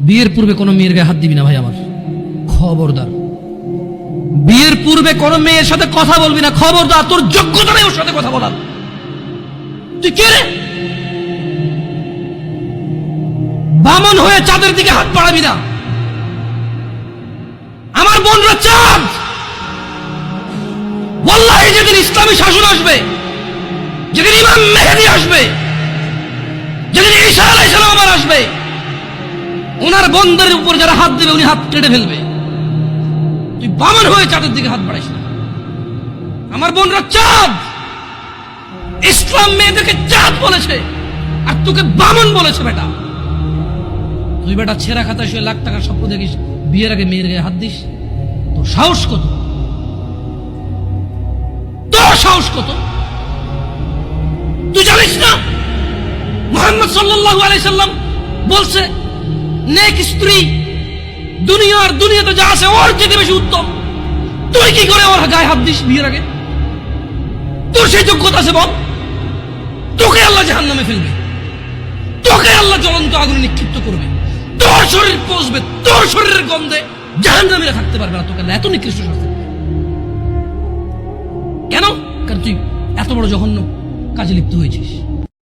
বিয়ের পূর্বে কোনো মেয়ের গায়ে হাত দিবি না ভাই আমার, খবরদার। বিয়ের পূর্বে কোনো মেয়ের সাথে কথা বলবি না, খবরদার। তোর যোগ্যতা নেই ওর সাথে কথা বলার। তুই কে রে? বামন হয়ে চাঁদের দিকে হাত বাড়াবি না। আমার বোনরা চাঁদ। ওয়াল্লাহি যেদিন ইসলামী শাসন আসবে, যেদিন ইমাম মেহেদী আসবে, যেদিন ঈসা আলাইহিস সালাম আবার আসবে, ওনার বন্ধের উপর যারা হাত দেবে উনি হাত কেটে ফেলবে। তুই বামন হয়ে চাঁদের দিকে হাত বাড়াইস না। আমার বোনরা চাঁদ। ইসলাম মেয়েদেরকে চাঁদ বলেছে আর তোকে বামন বলেছে। বেটা তুই বেটা ছেঁড়া খাতায় শুয়ে লাখ টাকার স্বপ্ন দেখিস, বিয়ের আগে মেয়ের গায়ে হাত দিস? তোর সাহস কত? তোর সাহস কত? তুই জানিস না মুহাম্মদ সাল্লাল্লাহু আলাইহি সাল্লাম বলছে নেক স্ত্রী দুনিয়াতে যা আছে ওর চেয়ে বেশি উত্তম। তুই কি করে ওর গায়ে হাত দিস বিয়ের আগে? তোর সেই যোগ্যতা আছে বল? তোকে আল্লাহ জাহান্নামে ফেলবে, তোকে আল্লাহ জ্বলন্ত আগুনে নিক্ষিপ্ত করবে, তোর শরীর পচবে, তোর শরীরের গন্ধে জাহান্নামীরা থাকতে পারবে না। তোকে আল্লাহ এত নিকৃষ্ট শাস্তি দেবে। কেন? কারণ তুই এত বড় জঘন্য কাজে লিপ্ত হয়েছিস।